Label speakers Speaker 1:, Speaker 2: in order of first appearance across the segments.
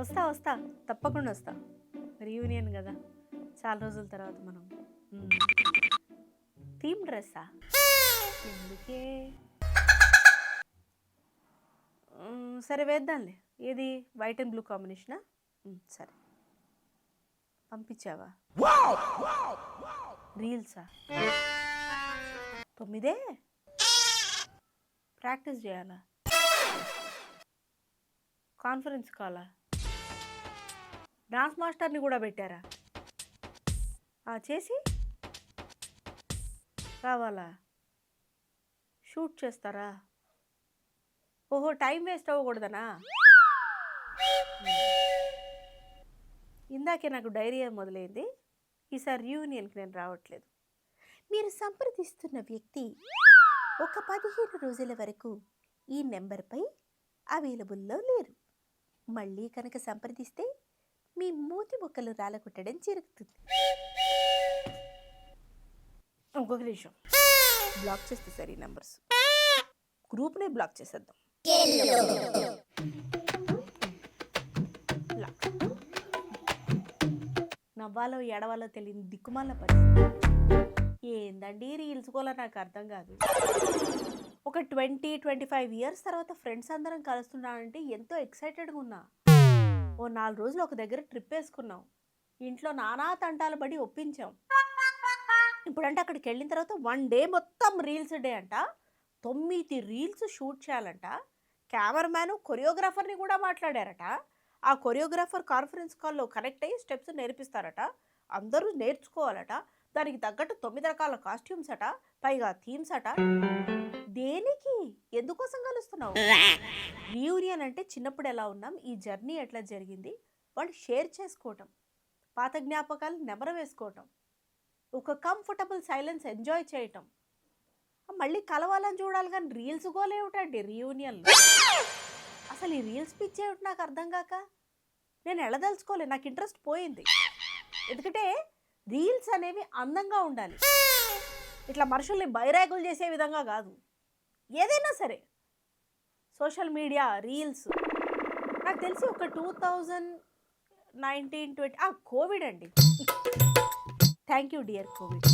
Speaker 1: వస్తా వస్తా తప్పకుండా వస్తా. రీయూనియన్ కదా, చాలా రోజుల తర్వాత మనం. థీమ్ డ్రెస్సా? ఎందుకే? సరే వేద్దాంలే. ఏది వైట్ అండ్ బ్లూ కాంబినేషనా? సరే పంపించావా? రీల్సా? 9 ప్రాక్టీస్ చేయాలా? కాన్ఫరెన్స్ కాలా? డాన్స్ మాస్టర్ని కూడా పెట్టారా? చేసి రావాలా? షూట్ చేస్తారా? ఓహో, టైం వేస్ట్ అవ్వకూడదనా? ఇందాకే నాకు డైరీ మొదలైంది. ఈసారి రీయూనియన్కి నేను రావట్లేదు. మీరు సంప్రదిస్తున్న వ్యక్తి ఒక 15 రోజుల వరకు ఈ నెంబర్పై అవైలబుల్లో లేరు. మళ్ళీ కనుక సంప్రదిస్తే మీ మూతి మొక్కలు రాలగొట్టడం జరుగుతుంది. ఇంకొక నిమిషం, బ్లాక్ చేస్తే సరే నెంబర్స్. గ్రూప్నే బ్లాక్ చేసేద్దాం. నవ్వాలో ఎడవాలో తెలియని దిక్కుమాల పరిస్థితి. ఏందండి రీల్స్ కూడా నాకు అర్థం కాదు. ఒక 20-25 ఇయర్స్ తర్వాత ఫ్రెండ్స్ అందరం కలుస్తున్నానంటే ఎంతో ఎక్సైటెడ్గా ఉన్నా. ఓ 4 రోజులు ఒక దగ్గర ట్రిప్ వేసుకున్నాం. ఇంట్లో నానా తంటాలు పడి ఒప్పించాం. ఇప్పుడంటే అక్కడికి వెళ్ళిన తర్వాత 1 డే మొత్తం రీల్స్ డే అంట. 9 రీల్స్ షూట్ చేయాలంట. కెమెరామ్యాను కొరియోగ్రాఫర్ని కూడా మాట్లాడారట. ఆ కొరియోగ్రాఫర్ కాన్ఫరెన్స్ కాల్లో కనెక్ట్ అయ్యి స్టెప్స్ నేర్పిస్తారట. అందరూ నేర్చుకోవాలట. దానికి తగ్గట్టు 9 రకాల కాస్ట్యూమ్స్ అట, పైగా థీమ్స్ అట. దేనికి? ఎందుకోసం కలుస్తున్నావు? రీయూనియన్ అంటే చిన్నప్పుడు ఎలా ఉన్నాం, ఈ జర్నీ ఎట్లా జరిగింది, వాళ్ళు షేర్ చేసుకోవటం, పాత జ్ఞాపకాలు నెమరు వేసుకోవటం, ఒక కంఫర్టబుల్ సైలెన్స్ ఎంజాయ్ చేయటం. మళ్ళీ కలవాలని చూడాలి కానీ రీల్స్ గోలేమిటండి రీయూనియన్లో? అసలు ఈ రీల్స్ పిచ్చేమిటి నాకు అర్థం కాక నేను ఎడదలుచుకోలేదు. నాకు ఇంట్రెస్ట్ పోయింది. ఎందుకంటే రీల్స్ అనేవి అందంగా ఉండాలి, ఇట్లా మనుషుల్ని బైరాగులు చేసే విధంగా కాదు. ఏదైనా సరే సోషల్ మీడియా రీల్స్ నాకు తెలిసి ఒక 2019-20 కోవిడ్ అండి. Thank you dear Covid.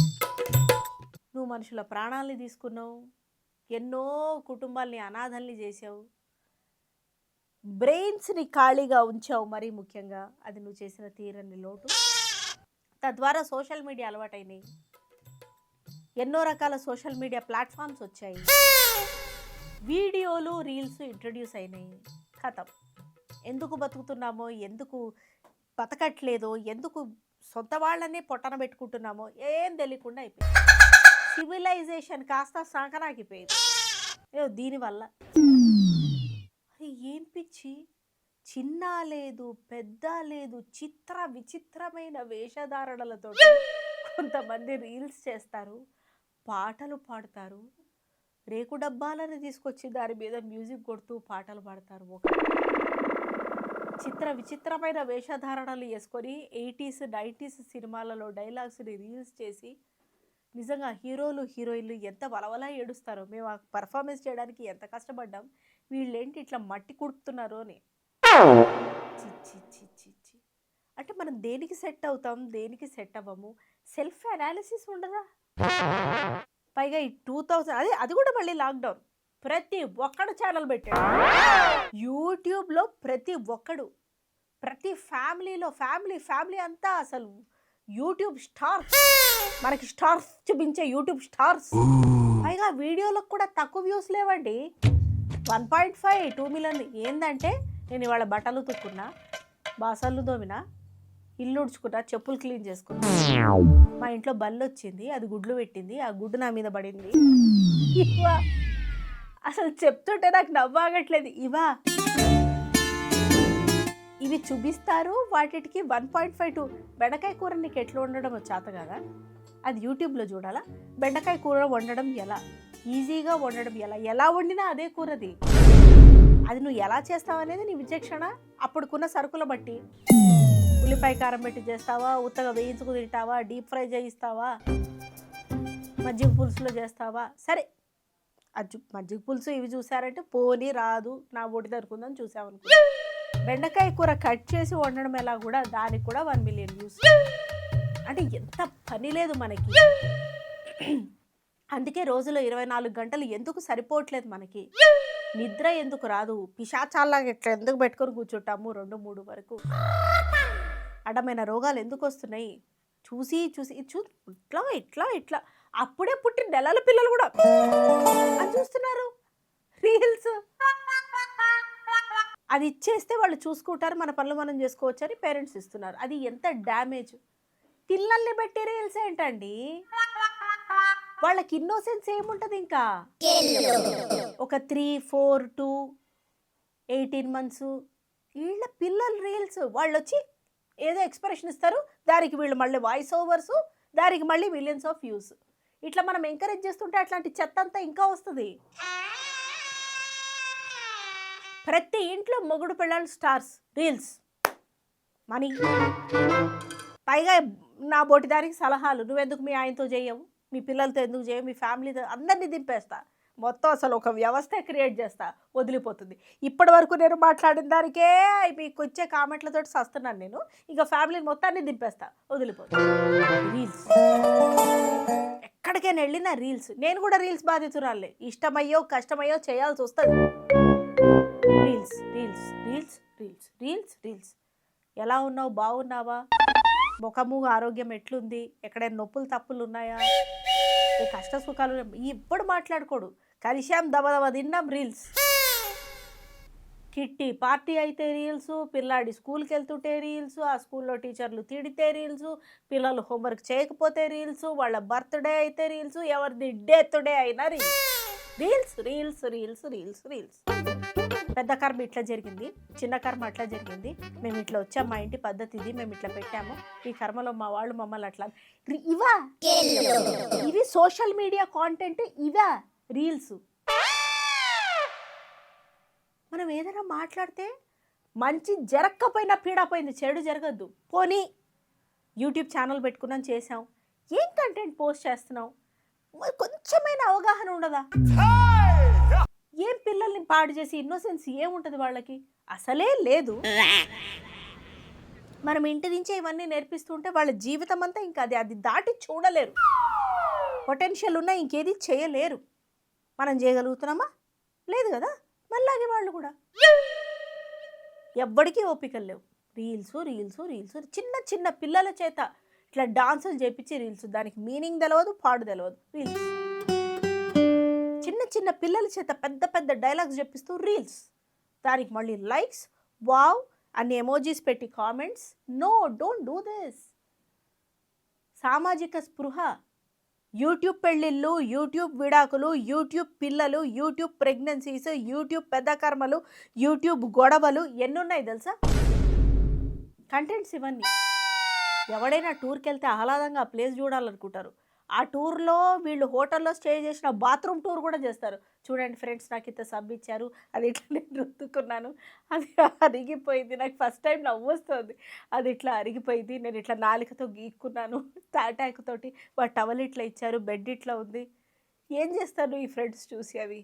Speaker 1: నువ్వు మనుషుల ప్రాణాలని తీసుకున్నావు, ఎన్నో కుటుంబాల్ని అనాథల్ని చేసావు, బ్రెయిన్స్ని ఖాళీగా ఉంచావు. మరీ ముఖ్యంగా అది నువ్వు చేసిన తీరని లోటు. తద్వారా సోషల్ మీడియా అలవాటైనాయి. ఎన్నో రకాల సోషల్ మీడియా ప్లాట్ఫామ్స్ వచ్చాయి. వీడియోలు రీల్స్ ఇంట్రడ్యూస్ అయినాయి. కథం. ఎందుకు బతుకుతున్నామో, ఎందుకు బతకట్లేదో, ఎందుకు సొంత వాళ్ళనే పొట్టన పెట్టుకుంటున్నామో ఏం తెలియకుండా అయిపోయింది. సివిలైజేషన్ కాస్త సాకనాకిపోయింది దీనివల్ల. ఏం పిచ్చి, చిన్న లేదు పెద్ద లేదు, చిత్ర విచిత్రమైన వేషధారణలతో కొంతమంది రీల్స్ చేస్తారు, పాటలు పాడతారు. రేకు డబ్బాలను తీసుకొచ్చి దాని మీద మ్యూజిక్ కొడుతూ పాటలు పాడతారు. ఒక చిత్ర విచిత్రమైన వేషధారణలు వేసుకొని 80s 90s సినిమాలలో డైలాగ్స్ని రీల్స్ చేసి నిజంగా హీరోలు హీరోయిన్లు ఎంత వలవలా ఏడుస్తారో. మేము ఆ పర్ఫార్మెన్స్ చేయడానికి ఎంత కష్టపడ్డాం, వీళ్ళేంటి ఇట్లా మట్టి కుడుతున్నారు అని. చిచ్చి అంటే మనం దేనికి సెట్ అవుతాం, దేనికి సెట్ అవ్వము, సెల్ఫ్ అనాలిసిస్ ఉండదా? పైగా ఈ 2000 అది కూడా మళ్ళీ లాక్డౌన్. ప్రతి ఒక్కడు ఛానల్ పెట్టాడు యూట్యూబ్లో. ప్రతి ఒక్కడు, ప్రతి ఫ్యామిలీలో ఫ్యామిలీ అంతా అసలు యూట్యూబ్ స్టార్స్. మనకి స్టార్స్ చూపించే యూట్యూబ్ స్టార్స్. పైగా వీడియోలకు కూడా తక్కువ వ్యూస్ లేవండి. 1.5-2 మిలియన్. ఏంటంటే నేను ఇవాళ బట్టలు తుక్కున్నా, బాసళ్ళు దోమినా, ఇల్లు ఉడుచుకున్నా, చెప్పులు క్లీన్ చేసుకున్నా, మా ఇంట్లో బల్లి వచ్చింది, అది గుడ్లు పెట్టింది, ఆ గుడ్డు నా మీద పడింది. ఇవా అసలు చెప్తుంటే నాకు నవ్వాగట్లేదు. ఇవి చూపిస్తారు. వాటికి 1.5-2 బెండకాయ కూర నీకు ఎట్లా వండడం చేత కదా, అది యూట్యూబ్లో చూడాలా. బెండకాయ కూర వండడం ఎలా, ఈజీగా వండడం ఎలా వండినా అదే కూరది. అది నువ్వు ఎలా చేస్తావు అనేది నీ విచక్షణ. అప్పుడుకున్న సరుకుల బట్టి ఉల్లిపాయ కారం పెట్టి చేస్తావా, ఉత్తగా వేయించుకు తింటావా, డీప్ ఫ్రై చేయిస్తావా, మజ్జిగ పులుసులో చేస్తావా. సరే, అది మజ్జిగ పులుసు ఇవి చూసారంటే పోనీ రాదు, నా ఒడి దొరుకుందని చూసామనుకో. బెండకాయ కూర కట్ చేసి వండడం ఎలా కూడా దానికి కూడా 1 మిలియన్ వ్యూస్. అంటే ఎంత పని లేదు మనకి. అందుకే రోజులో 24 గంటలు ఎందుకు సరిపోవట్లేదు మనకి, నిద్ర ఎందుకు రాదు, పిశాచాల్లాగా ఇట్లా ఎందుకు పెట్టుకొని కూర్చుంటాము 2-3 వరకు, అడ్డమైన రోగాలు ఎందుకు వస్తున్నాయి చూసి చూసి ఇట్లా ఇట్లా ఇట్లా అప్పుడే పుట్టిన నెలల పిల్లలు కూడా అది చూస్తున్నారు రీల్స్. అది ఇచ్చేస్తే వాళ్ళు చూసుకుంటారు, మన పనులు మనం చేసుకోవచ్చు అని పేరెంట్స్ ఇస్తున్నారు. అది ఎంత డ్యామేజ్. పిల్లల్ని బట్టి రీల్స్ ఏంటండి, వాళ్ళకి ఇన్నోసెన్స్ ఏముంటుంది ఇంకా. ఒక 3, 4, 2, 18 months వీళ్ళ పిల్లల రీల్స్, వాళ్ళు వచ్చి ఏదో ఎక్స్ప్రెషన్ ఇస్తారు, దానికి వీళ్ళు మళ్ళీ వాయిస్ ఓవర్స్, దానికి మళ్ళీ మిలియన్స్ ఆఫ్ వ్యూస్. ఇట్లా మనం ఎంకరేజ్ చేస్తుంటే అట్లాంటి చెత్త అంతా ఇంకా వస్తుంది. ప్రతి ఇంట్లో మొగుడు పిల్లలు స్టార్స్, రీల్స్, మనీ. పైగా నా బోటి దానికి సలహాలు, నువ్వెందుకు మీ ఆయనతో చేయవు, మీ పిల్లలతో ఎందుకు చేయవు, మీ ఫ్యామిలీతో, అందరినీ దింపేస్తా, మొత్తం అసలు ఒక వ్యవస్థ క్రియేట్ చేస్తా, వదిలిపోతుంది. ఇప్పటి వరకు నేను మాట్లాడిన దానికే మీకు వచ్చే కామెంట్లతో సస్తున్నాను నేను, ఇక ఫ్యామిలీ మొత్తాన్ని దింపేస్తా, వదిలిపోతుంది. రీల్స్ ఎక్కడికైనా వెళ్ళినా రీల్స్. నేను కూడా రీల్స్ బాధితురాలే, ఇష్టమయ్యో కష్టమయ్యో చేయాల్సి వస్తుంది. Reels reels reels reels reels reels. ఎలా ఉన్నావు, బాగున్నావా, ముఖము ఆరోగ్యం ఎట్లుంది, ఎక్కడైనా నొప్పులు తప్పులు ఉన్నాయా, ఈ కష్ట సుఖాలు ఇప్పుడు మాట్లాడుకోడు. కలిశాం దబదబ తిన్నాం రీల్స్. కిట్టి పార్టీ అయితే రీల్స్, పిల్లాడి స్కూల్కి వెళ్తుంటే రీల్స్, ఆ స్కూల్లో టీచర్లు తిడితే రీల్స్, పిల్లలు హోంవర్క్ చేయకపోతే రీల్స్, వాళ్ళ బర్త్డే అయితే రీల్స్, ఎవరిది డెత్ డే అయినా reels. Reels reels reels reels reels. పెద్ద కర్మ ఇట్లా జరిగింది, చిన్న కర్మ అట్లా జరిగింది, మేము ఇట్లా వచ్చాం, మా ఇంటి పద్ధతి ఇది, మేము ఇట్లా పెట్టాము, ఈ కర్మలో మా వాళ్ళు మమ్మల్ని అట్లా. ఇవా ఇవి సోషల్ మీడియా కాంటెంట్, ఇవా రీల్స్. మనం ఏదైనా మాట్లాడితే మంచి జరగకపోయినా పీడాపోయింది, చెడు జరగద్దు. పోనీ యూట్యూబ్ ఛానల్ పెట్టుకున్నాం, చేసాం, ఏం కంటెంట్ పోస్ట్ చేస్తున్నాం, కొంచెమైనా అవగాహన ఉండదా? ఏం పిల్లల్ని పాడు చేసి ఇన్నోసెన్స్ ఏముంటుంది వాళ్ళకి, అసలే లేదు. మనం ఇంటి నుంచే ఇవన్నీ నేర్పిస్తుంటే వాళ్ళ జీవితం అంతా ఇంకా అది దాటి చూడలేరు. పొటెన్షియల్ ఉన్నా ఇంకేది చేయలేరు. మనం చేయగలుగుతున్నామా? లేదు కదా. మళ్ళాగే వాళ్ళు కూడా ఎవ్వడికి ఓపికలు లేవు. Reels reels reels. చిన్న చిన్న పిల్లల చేత ఇట్లా డాన్సులు చేపించి రీల్స్, దానికి మీనింగ్ తెలియదు, పాడు తెలియదు, రీల్స్. చిన్న చిన్న పిల్లల చేత పెద్ద పెద్ద డైలాగ్స్ చెప్పిస్తూ రీల్స్, దానికి మళ్ళీ లైక్స్, వావ్ అన్ని ఎమోజీస్ పెట్టి comments. No, don't do this. సామాజిక స్పృహ. యూట్యూబ్ పెళ్ళిళ్ళు, యూట్యూబ్ విడాకులు, యూట్యూబ్ పిల్లలు, యూట్యూబ్ ప్రెగ్నెన్సీస్, యూట్యూబ్ పెద్ద కర్మలు, యూట్యూబ్ గొడవలు ఎన్నున్నాయి తెలుసా కంటెంట్స్ ఇవన్నీ. ఎవడైనా టూర్కి వెళ్తే ఆహ్లాదంగా ఆ ప్లేస్ చూడాలనుకుంటారు. ఆ టూర్లో వీళ్ళు హోటల్లో స్టే చేసిన బాత్రూమ్ టూర్ కూడా చేస్తారు. చూడండి ఫ్రెండ్స్, నాకు ఇంత సబ్ ఇచ్చారు, అది ఇట్లా నేను రుద్దుకున్నాను, అది అరిగిపోయింది, నాకు ఫస్ట్ టైం నవ్వు వస్తుంది, అది ఇట్లా అరిగిపోయింది, నేను ఇట్లా నాలికతో గీక్కున్నాను, తాటాకుతోటి, వాడు టవల్ ఇట్లా ఇచ్చారు, బెడ్ ఇట్లా ఉంది. ఏం చేస్తాను ఈ ఫ్రెండ్స్ చూసి అవి?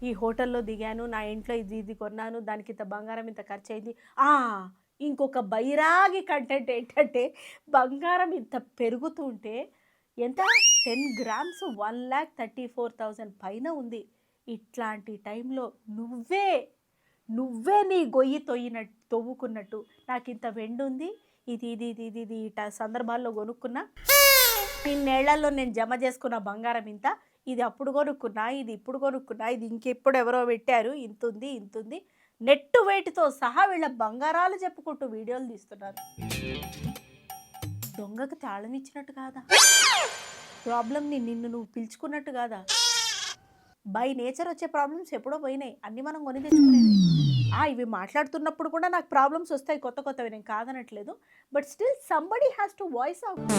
Speaker 1: ఈ హోటల్లో దిగాను, నా ఇంట్లో ఇది ఇది కొన్నాను, దానికి ఇంత బంగారం ఇంత ఖర్చు అయింది. ఇంకొక బైరాగి కంటెంట్ ఏంటంటే, బంగారం ఇంత పెరుగుతుంటే ఎంత 10 grams 1,34,000 పైన ఉంది. ఇట్లాంటి టైంలో నువ్వే నీ గొయ్యి తవ్వుకున్నట్టు, నాకు ఇంత వెండి ఉంది, ఇది ఇట సందర్భాల్లో కొనుక్కున్నా, ఇన్నేళ్లలో నేను జమ చేసుకున్న బంగారం ఇంత, ఇది అప్పుడు కొనుక్కున్నా, ఇది ఇప్పుడు కొనుక్కున్నా, ఇది ఇంకెప్పుడు ఎవరో పెట్టారు, ఇంతుంది నెట్ వెయిట్తో సహా వీళ్ళ బంగారాలు చెప్పుకుంటూ వీడియోలు తీస్తున్నారు. దొంగకు తాళం ఇచ్చినట్టు కాదా? ప్రాబ్లమ్ని నిన్ను నువ్వు పిలుచుకున్నట్టు కాదా? బై నేచర్ వచ్చే ప్రాబ్లమ్స్ ఎప్పుడో పోయినాయి, అన్నీ మనం కొని తెచ్చుకునేది. ఇవి మాట్లాడుతున్నప్పుడు కూడా నాకు ప్రాబ్లమ్స్ వస్తాయి కొత్తవి, నేను కాదనట్లేదు. But still somebody has to voice out.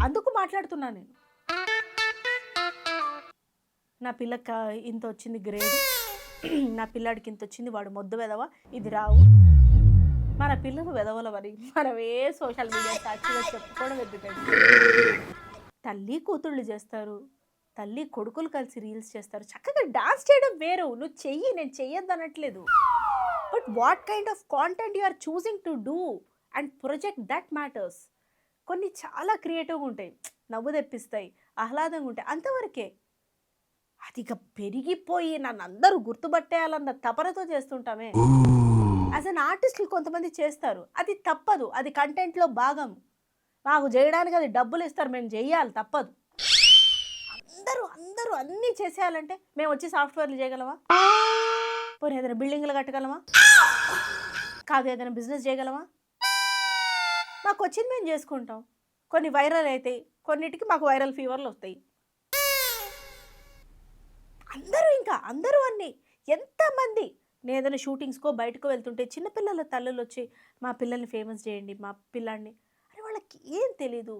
Speaker 1: అందుకు మాట్లాడుతున్నా నేను. నా పిల్లకి ఇంత వచ్చింది గ్రేడ్, నా పిల్లాడికి ఇంత వచ్చింది, వాడు మొద్దు వెదవ, ఇది రావు. మన పిల్లలు వెదవల వరి మనమే సోషల్ మీడియా సాక్షిగా చెప్పుకోవడం ఎందుకండి. తల్లి కూతుళ్ళు చేస్తారు, తల్లి కొడుకులు కలిసి రీల్స్ చేస్తారు. చక్కగా డాన్స్ చేయడం వేరు, నువ్వు చెయ్యి, నేను చెయ్యొద్దు అనట్లేదు. But what kind of content you are choosing to do and project that matters. కొన్ని చాలా క్రియేటివ్గా ఉంటాయి, నవ్వు తెప్పిస్తాయి, ఆహ్లాదంగా ఉంటాయి, అంతవరకే. అది ఇక పెరిగిపోయి నన్ను అందరూ గుర్తుపట్టేయాలన్న తపనతో చేస్తుంటామే. యాజ్ అన్ ఆర్టిస్టులు కొంతమంది చేస్తారు, అది తప్పదు, అది కంటెంట్లో భాగం. మాకు చేయడానికి అది డబ్బులు ఇస్తారు, మేము చేయాలి, తప్పదు. అందరూ అందరూ అన్నీ చేసేయాలంటే మేము వచ్చి సాఫ్ట్వేర్లు చేయగలమా? పోనీ ఏదైనా బిల్డింగ్లు కట్టగలమా? కాదు ఏదైనా బిజినెస్ చేయగలమా? మాకు వచ్చింది మేము చేసుకుంటాం. కొన్ని వైరల్ అవుతాయి, కొన్నిటికి మాకు వైరల్ ఫీవర్లు వస్తాయి. అందరూ అన్నీ ఎంతమంది. నేను ఏదైనా షూటింగ్స్కో బయటకు వెళ్తుంటే చిన్నపిల్లల తల్లులు వచ్చి మా పిల్లల్ని ఫేమస్ చేయండి, మా పిల్లాడిని. అరే వాళ్ళకి ఏం తెలీదు.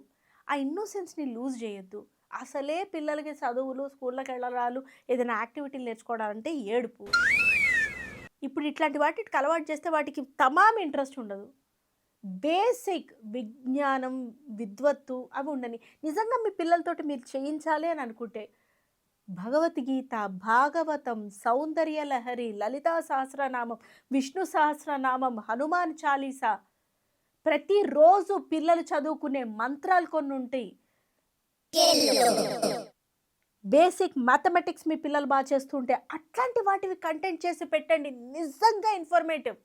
Speaker 1: ఆ ఇన్నోసెన్స్ని లూజ్ చేయొద్దు. అసలే పిల్లలకి చదువులు, స్కూళ్ళకి వెళ్ళడాలు, ఏదైనా యాక్టివిటీలు నేర్చుకోవడాలంటే ఏడుపు. ఇప్పుడు ఇట్లాంటి వాటికి అలవాటు చేస్తే వాటికి తమాం ఇంట్రెస్ట్ ఉండదు. బేసిక్ విజ్ఞానం, విద్వత్తు అవి ఉండని. నిజంగా మీ పిల్లలతోటి మీరు చేయించాలి అని అనుకుంటే భగవద్గీత, భాగవతం, సౌందర్య లహరి, లలితా సహస్రనామం, విష్ణు సహస్రనామం, హనుమాన్ చాలీసా, ప్రతిరోజు పిల్లలు చదువుకునే మంత్రాలు కొన్ని ఉంటాయి. బేసిక్ మ్యాథమెటిక్స్ మీ పిల్లలు బాగా చేస్తుంటే అట్లాంటి వాటివి కంటెంట్ చేసి పెట్టండి, నిజంగా ఇన్ఫర్మేటివ్.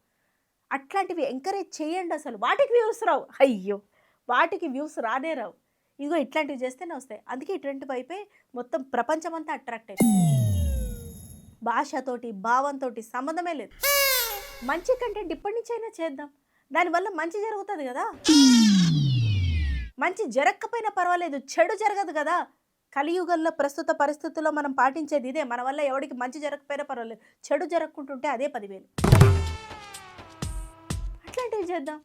Speaker 1: అట్లాంటివి ఎంకరేజ్ చేయండి. అసలు వాటికి వ్యూస్ రావు, అయ్యో వాటికి వ్యూస్ రానే రావు. ఇదిగో ఇట్లాంటివి చేస్తేనే వస్తాయి. అందుకే ఇటువంటి వైపే మొత్తం ప్రపంచమంతా అట్రాక్ట్ అవుతుంది. భాషతోటి, భావంతో సంబంధమే లేదు. మంచి కంటెంట్ ఇప్పటి నుంచైనా చేద్దాం, దానివల్ల మంచి జరుగుతుంది కదా. మంచి జరగకపోయినా పర్వాలేదు, చెడు జరగదు కదా. కలియుగంలో ప్రస్తుత పరిస్థితుల్లో మనం పాటించేది ఇదే. మన వల్ల ఎవరికి మంచి జరగకపోయినా పర్వాలేదు, చెడు జరగకుంటుంటే అదే 10,000. అట్లాంటివి చేద్దాం.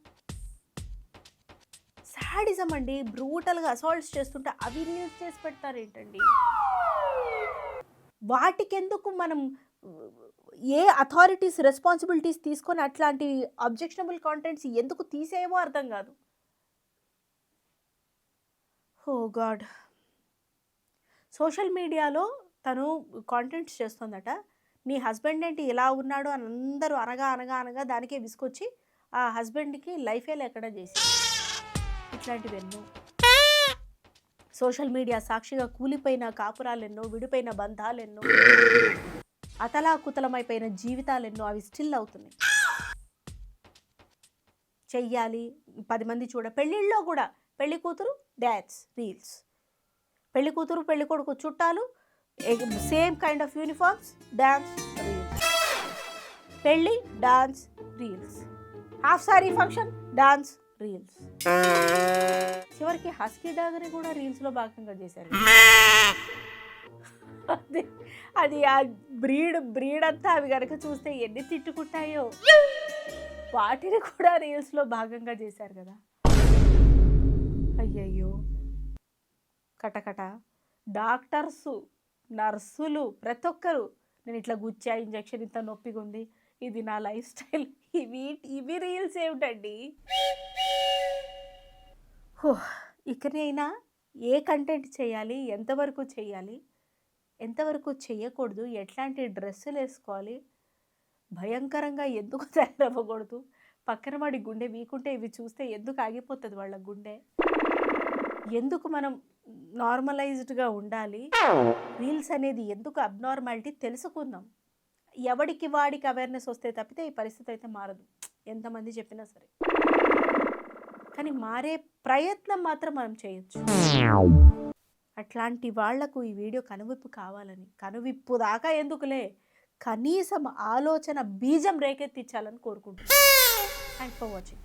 Speaker 1: సాడిజం అండి, బ్రూటల్గా అసాల్ట్స్ చేస్తుంటే అవి న్యూస్ చేసి పెడతారు ఏంటండి. వాటికెందుకు మనం ఏ అథారిటీస్ రెస్పాన్సిబిలిటీస్ తీసుకొని అట్లాంటి అబ్జెక్షనబుల్ కాంటెంట్స్ ఎందుకు తీసేయమో అర్థం కాదు. ఓ గాడ్. సోషల్ మీడియాలో తను కాంటెంట్స్ చేస్తుందట. నీ హస్బెండ్ ఏంటి ఇలా ఉన్నాడు అని అందరూ అనగా దానికే విసుకొచ్చి ఆ హస్బెండ్కి లైఫే లేకుండా చేసి ఇట్లాంటివి ఎన్నో. సోషల్ మీడియా సాక్షిగా కూలిపోయిన కాపురాలెన్నో, విడిపోయిన బంధాలెన్నో, అతలాకుతలమైపోయిన జీవితాలెన్నో, అవి స్టిల్ అవుతున్నాయి. చెయ్యాలి 10 మంది చూడ. పెళ్ళిళ్ళలో కూడా పెళ్లి కూతురు డాన్స్ రీల్స్, పెళ్లి కూతురు పెళ్లి కొడుకు చుట్టాలు same kind of uniforms, dance reels, పెళ్ళి dance reels, half sari function dance reels, చివరికి హస్కీ డాగని కూడా రీల్స్లో భాగంగా చేశారు. అది ఆ బ్రీడ్ అంతా అవి కనుక చూస్తే ఎన్ని తిట్టుకుంటాయో, వాటిని కూడా రీల్స్లో భాగంగా చేశారు కదా. అయ్యయ్యో. కటకట. డాక్టర్సు, నర్సులు, ప్రతి ఒక్కరు నేను ఇట్లా గుచ్చా, ఇంజక్షన్ ఇంత నొప్పిగా ఉంది, ఇది నా లైఫ్ స్టైల్, ఇవి రీల్స్ ఏమిటండి. ఇకనైనా ఏ కంటెంట్ చేయాలి, ఎంతవరకు చేయాలి, ఎంతవరకు చేయకూడదు, ఎట్లాంటి డ్రెస్సులు వేసుకోవాలి, భయంకరంగా ఎందుకు తయారవ్వకూడదు, పక్కన వాడి గుండె వీకుంటే ఇవి చూస్తే ఎందుకు ఆగిపోతుంది వాళ్ళ గుండె, ఎందుకు మనం నార్మలైజ్డ్గా ఉండాలి, రీల్స్ అనేది ఎందుకు అబ్నార్మాలిటీ తెలుసుకుందాం. ఎవడికి వాడికి అవేర్నెస్ వస్తే తప్పితే ఈ పరిస్థితి అయితే మారదు, ఎంతమంది చెప్పినా సరే. కానీ మారే ప్రయత్నం మాత్రం మనం చేయొచ్చు. అట్లాంటి వాళ్లకు ఈ వీడియో కనువిప్పు కావాలని, కనువిప్పు దాకా ఎందుకులే, కనీసం ఆలోచన బీజం రేకెత్తించాలని కోరుకుంటున్నాను. Thanks for watching.